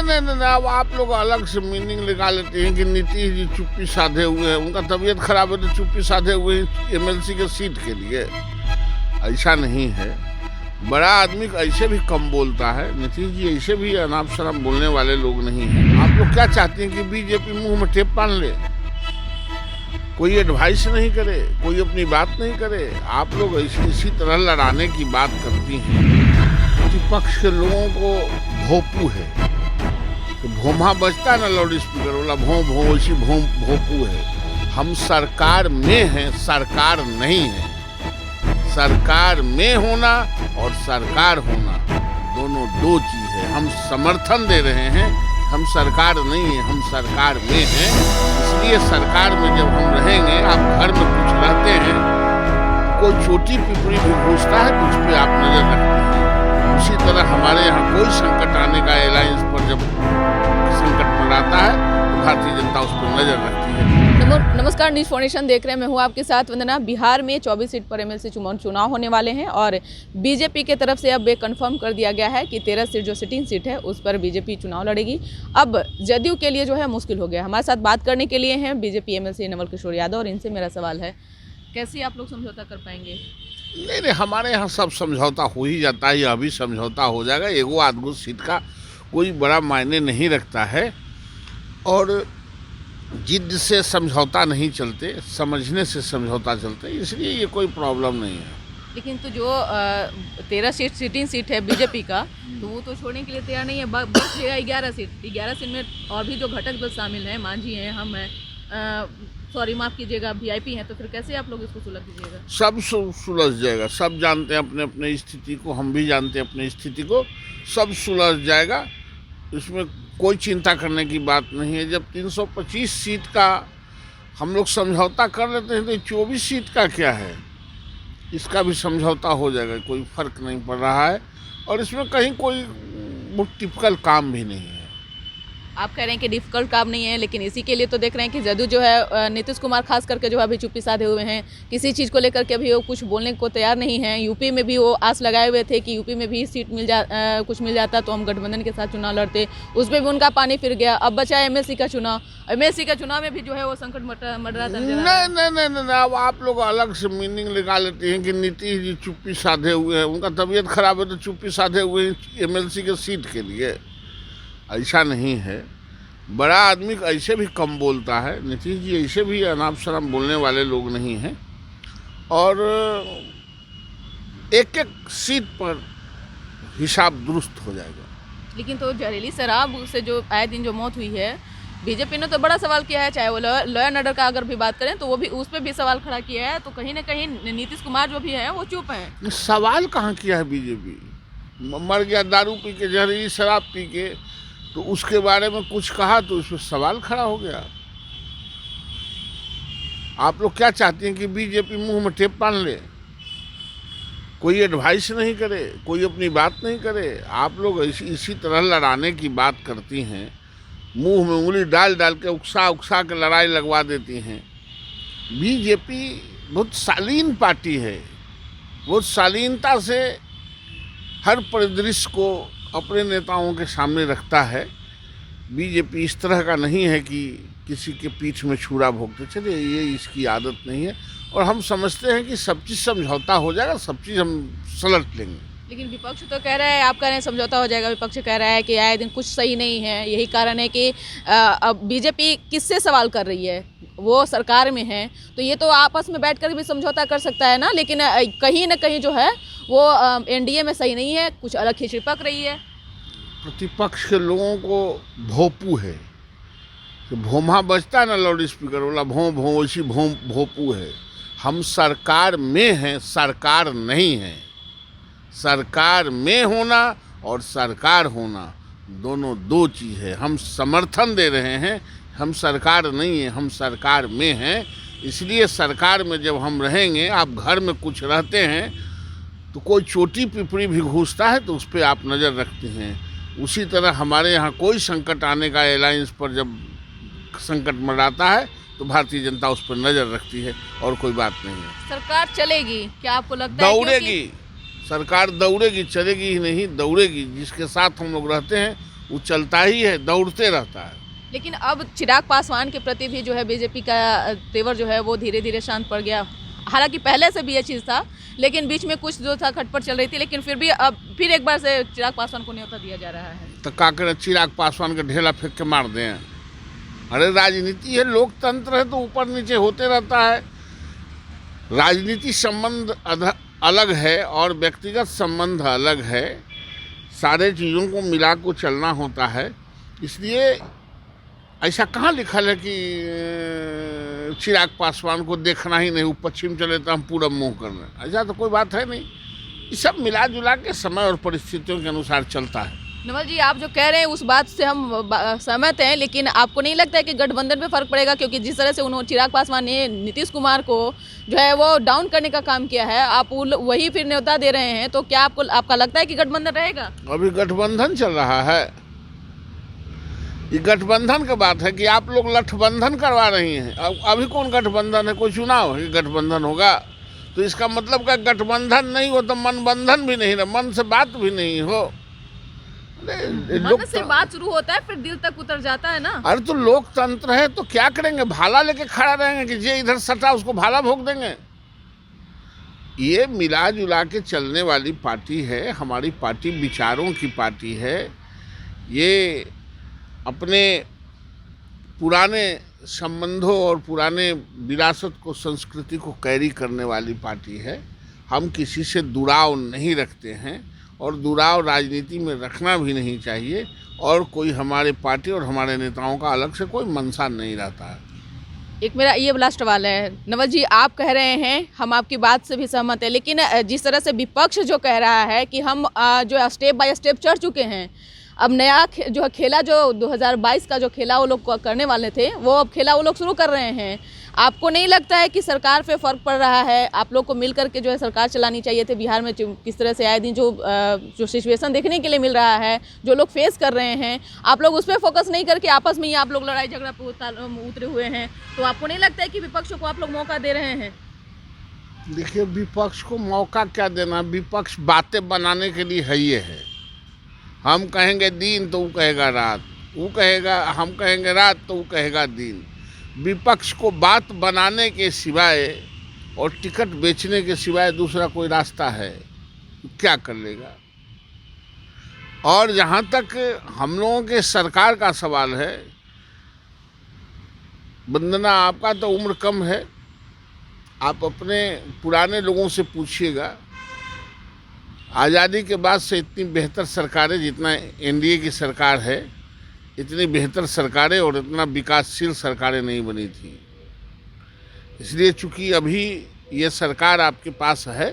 नहीं, अब आप लोग अलग से मीनिंग निकाल लेते हैं कि नीतीश जी चुप्पी साधे हुए हैं, उनका तबीयत खराब है तो चुप्पी साधे हुए हैं एमएलसी के सीट के लिए। ऐसा नहीं है, बड़ा आदमी ऐसे भी कम बोलता है। नीतीश जी ऐसे भी अनाप शनाप बोलने वाले लोग नहीं हैं। आप लोग क्या चाहते हैं कि बीजेपी मुंह में टेप बांध ले, कोई एडवाइस नहीं करे, कोई अपनी बात नहीं करे। आप लोग इसी तरह लड़ाने की बात करती हैं। प्रतिपक्ष के लोगों को भोपू है, तो भोमा बजता है ना लाउड स्पीकर वाला, भों भों, इसी भोपू है। हम सरकार में हैं, सरकार नहीं है। सरकार में होना और सरकार होना दोनों दो चीज है। हम समर्थन दे रहे हैं, हम सरकार नहीं है, हम सरकार में हैं। इसलिए सरकार में जब हम रहेंगे, आप घर में कुछ रहते हैं, कोई छोटी पिपड़ी भी घुसता है तो उस पर आप नजर रखते हैं। उसी तरह हमारे यहाँ कोई संकट आने का अलायंस पर जब संकट मंडराता है तो भारतीय जनता उस पर नजर रखती है। नमस्कार, न्यूज़ फाउंडेशन देख रहे हैं, मैं हूं आपके साथ वंदना। बिहार में 24 सीट पर एमएलसी चुनाव होने वाले हैं और बीजेपी के तरफ से अब ये कंफर्म कर दिया गया है कि 13 सीट जो सिटिंग सीट है उस पर बीजेपी चुनाव लड़ेगी। अब जदयू के लिए जो है मुश्किल हो गया। हमारे साथ बात करने के लिए हैं बीजेपी एमएलसी नवल किशोर यादव और इनसे मेरा सवाल है, कैसे आप लोग समझौता कर पाएंगे? नहीं, हमारे यहाँ सब समझौता हो ही जाता है, यह भी समझौता हो जाएगा। एगो आधगो सीट का कोई बड़ा मायने नहीं रखता है और जिद से समझौता नहीं चलते, समझने से समझौता चलते, इसलिए ये कोई प्रॉब्लम नहीं है। लेकिन तो जो 13 सीट सिटिंग सीट है बीजेपी का, तो वो तो छोड़ने के लिए तैयार नहीं है। बस 11 सीट में और भी जो घटक दल शामिल हैं, मांझी हैं, हम हैं, सॉरी माफ़ कीजिएगा, वीआईपी हैं, तो फिर कैसे आप लोग इसको सुलझ दीजिएगा? सब सुलझ जाएगा, सब जानते हैं अपने अपने स्थिति को, हम भी जानते हैं अपनी स्थिति को, सब सुलझ जाएगा। इसमें कोई चिंता करने की बात नहीं है। जब 325 सीट का हम लोग समझौता कर लेते हैं तो 24 सीट का क्या है, इसका भी समझौता हो जाएगा, कोई फर्क नहीं पड़ रहा है और इसमें कहीं कोई टिपिकल काम भी नहीं है। आप कह रहे हैं कि डिफिकल्ट काम नहीं है, लेकिन इसी के लिए तो देख रहे हैं कि जदयू जो है नीतीश कुमार खास करके जो है अभी चुप्पी साधे हुए हैं, किसी चीज़ को लेकर के अभी वो कुछ बोलने को तैयार नहीं है। यूपी में भी वो आस लगाए हुए थे कि यूपी में भी सीट कुछ मिल जाता तो हम गठबंधन के साथ चुनाव लड़ते, उसमें भी उनका पानी फिर गया। अब बचा एमएलसी का चुनाव, एमएलसी का चुनाव में भी जो है वो संकट मंडराता नहीं, अब आप लोग अलग से मीनिंग निकाल लेते हैं कि नीतीश जी चुप्पी साधे हुए हैं, उनका तबीयत खराब है तो चुप्पी साधे हुए हैं एमएलसी के सीट के लिए। ऐसा नहीं है, बड़ा आदमी ऐसे भी कम बोलता है। नीतीश जी ऐसे भी अनाप शनाप बोलने वाले लोग नहीं हैं और एक एक सीट पर हिसाब दुरुस्त हो जाएगा। लेकिन तो जहरीली शराब से जो आए दिन जो मौत हुई है, बीजेपी ने तो बड़ा सवाल किया है। चाहे वो लॉ एंड ऑर्डर का अगर भी बात करें तो वो भी उस पर भी सवाल खड़ा किया है। तो कहीं ना कहीं नीतीश कुमार जो भी है वो चुप हैं। सवाल कहाँ किया है बीजेपी? मर गया दारू पी के, जहरीली शराब पी के, तो उसके बारे में कुछ कहा तो उसमें सवाल खड़ा हो गया। आप लोग क्या चाहते हैं कि बीजेपी मुंह में टेप बांध ले, कोई एडवाइस नहीं करे, कोई अपनी बात नहीं करे। आप लोग इसी तरह लड़ाने की बात करती हैं, मुंह में उंगली डाल डाल के उकसा के लड़ाई लगवा देती हैं। बीजेपी बहुत शालीन पार्टी है, बहुत शालीनता से हर परिदृश्य को अपने नेताओं के सामने रखता है। बीजेपी इस तरह का नहीं है कि किसी के पीठ में छुरा भोंकते चले, ये इसकी आदत नहीं है और हम समझते हैं कि सब चीज़ समझौता हो जाएगा, सब चीज़ हम सलट लेंगे। लेकिन विपक्ष तो कह रहा है, आप कह रहे हैं समझौता हो जाएगा, विपक्ष कह रहा है कि आए दिन कुछ सही नहीं है। यही कारण है कि अब बीजेपी किससे सवाल कर रही है, वो सरकार में है तो ये तो आपस में बैठकर भी समझौता कर सकता है ना। लेकिन कहीं ना कहीं जो है वो एनडीए में सही नहीं है, कुछ अलग ही चिपक रही है। प्रतिपक्ष के लोगों को भोपू है, तो भोमा बजता है ना लाउड स्पीकर वाला, भों भों, इसी भोपू है। हम सरकार में हैं, सरकार नहीं है। सरकार में होना और सरकार होना दोनों दो चीज़ है। हम समर्थन दे रहे हैं, हम सरकार नहीं है, हम सरकार में हैं। इसलिए सरकार में जब हम रहेंगे, आप घर में कुछ रहते हैं तो कोई छोटी पिपड़ी भी घुसता है तो उस पर आप नज़र रखते हैं। उसी तरह हमारे यहाँ कोई संकट आने का अलायंस पर जब संकट मंडराता है तो भारतीय जनता उस पर नज़र रखती है और कोई बात नहीं है। सरकार चलेगी क्या आपको लगता है? दौड़ेगी, सरकार दौड़ेगी, चलेगी ही नहीं, दौड़ेगी। जिसके साथ हम लोग रहते हैं वो चलता ही है, दौड़ते रहता है। लेकिन अब चिराग पासवान के प्रति भी जो है बीजेपी का तेवर जो है वो धीरे धीरे शांत पड़ गया। हालांकि पहले से भी ये चीज़ था, लेकिन बीच में कुछ जो था खटपट चल रही थी, लेकिन फिर भी अब फिर एक बार से चिराग पासवान को न्योता दिया जा रहा है। तो का करें, चिराग पासवान का ढेला फेंक के मार दें? अरे राजनीति है, लोकतंत्र है, तो ऊपर नीचे होते रहता है। राजनीति संबंध अलग है और व्यक्तिगत संबंध अलग है। सारे चीज़ों को मिला को चलना होता है। इसलिए ऐसा कहाँ लिखल है कि चिराग पासवान को देखना ही नहीं, वो पश्चिम चले तो हम पूरब मुँह करना, ऐसा तो कोई बात है नहीं। ये सब मिला जुला के समय और परिस्थितियों के अनुसार चलता है। नवल जी, आप जो कह रहे हैं उस बात से हम सहमत हैं, लेकिन आपको नहीं लगता है कि गठबंधन पे फर्क पड़ेगा? क्योंकि जिस तरह से उन्होंने चिराग पासवान ने नीतीश कुमार को जो है वो डाउन करने का काम किया है, आप वही फिर न्योता दे रहे हैं, तो क्या आपका लगता है कि गठबंधन रहेगा? अभी गठबंधन चल रहा है। ये गठबंधन की बात है कि आप लोग लठबंधन करवा रही हैं। अभी कौन गठबंधन है? कोई चुनाव है गठबंधन होगा? तो इसका मतलब का गठबंधन नहीं हो तो मन बंधन भी नहीं, मन से बात भी नहीं हो। मन से बात शुरू होता है फिर दिल तक उतर जाता है ना। अरे तो लोकतंत्र है, तो क्या करेंगे? भाला लेके खड़ा रहेंगे कि जे इधर सटा उसको भाला भोग देंगे? ये मिला जुला के चलने वाली पार्टी है। हमारी पार्टी विचारों की पार्टी है। ये अपने पुराने संबंधों और पुराने विरासत को, संस्कृति को कैरी करने वाली पार्टी है। हम किसी से दुराव नहीं रखते हैं और दुराव राजनीति में रखना भी नहीं चाहिए। और कोई हमारे पार्टी और हमारे नेताओं का अलग से कोई मंशा नहीं रहता है। एक मेरा ये लास्ट सवाल है नवल जी, आप कह रहे हैं, हम आपकी बात से भी सहमत है, लेकिन जिस तरह से विपक्ष जो कह रहा है कि हम जो स्टेप बाय स्टेप चढ़ चुके हैं, अब नया जो खेला, जो 2022 का जो खेला वो लोग करने वाले थे, वो अब खेला वो लोग शुरू कर रहे हैं। आपको नहीं लगता है कि सरकार पे फर्क पड़ रहा है? आप लोग को मिल करके जो है सरकार चलानी चाहिए थी। बिहार में किस तरह से आए दिन जो सिचुएशन देखने के लिए मिल रहा है, जो लोग फेस कर रहे हैं, आप लोग उस पर फोकस नहीं करके आपस में ही आप लोग लड़ाई झगड़ा पे उतरे हुए हैं। तो आपको नहीं लगता है कि विपक्ष को आप लोग मौका दे रहे हैं? देखिए, विपक्ष को मौका क्या देना? विपक्ष बातें बनाने के लिए है। ये है, हम कहेंगे दिन तो वो कहेगा रात, वो कहेगा, हम कहेंगे रात तो वो कहेगा दिन। विपक्ष को बात बनाने के सिवाय और टिकट बेचने के सिवाय दूसरा कोई रास्ता है? क्या कर लेगा? और जहाँ तक हम लोगों के सरकार का सवाल है, वंदना, आपका तो उम्र कम है, आप अपने पुराने लोगों से पूछिएगा। आज़ादी के बाद से इतनी बेहतर सरकारें, जितना एनडीए की सरकार है, इतनी बेहतर सरकारें और इतना विकासशील सरकारें नहीं बनी थी। इसलिए चूंकि अभी ये सरकार आपके पास है,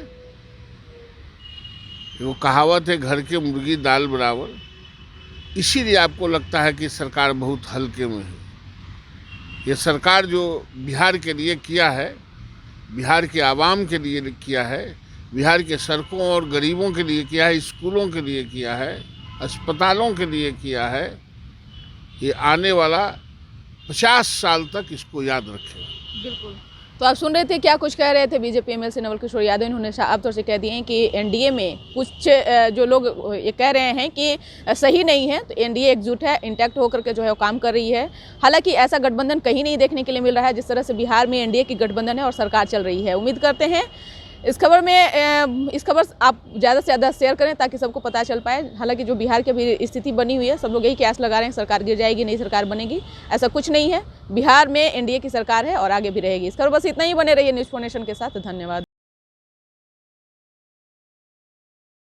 वो कहावत है घर के मुर्गी दाल बराबर, इसीलिए आपको लगता है कि सरकार बहुत हल्के में है। ये सरकार जो बिहार के लिए किया है, बिहार के आवाम के लिए किया है, बिहार के सड़कों और गरीबों के लिए किया है, स्कूलों के लिए किया है, अस्पतालों के लिए किया है, ये आने वाला 50 साल तक इसको याद रखेगा। बिल्कुल। तो आप सुन रहे थे क्या कुछ कह रहे थे बीजेपी एमएलसी नवल किशोर यादव। इन्होंने साफ तौर से कह दिए हैं कि एनडीए में कुछ जो लोग ये कह रहे हैं कि सही नहीं है, तो एनडीए एकजुट है, इंटैक्ट होकर के जो है वो काम कर रही है। हालांकि ऐसा गठबंधन कहीं नहीं देखने के लिए मिल रहा है जिस तरह से बिहार में एनडीए की गठबंधन है और सरकार चल रही है। उम्मीद करते हैं इस खबर आप ज़्यादा से ज़्यादा शेयर करें ताकि सबको पता चल पाए। हालांकि जो बिहार की अभी स्थिति बनी हुई है, सब लोग यही कयास लगा रहे हैं सरकार गिर जाएगी, नई सरकार बनेगी। ऐसा कुछ नहीं है, बिहार में एनडीए की सरकार है और आगे भी रहेगी। इस खबर बस इतना ही। बने रहिए न्यूज़4नेशन के साथ। धन्यवाद।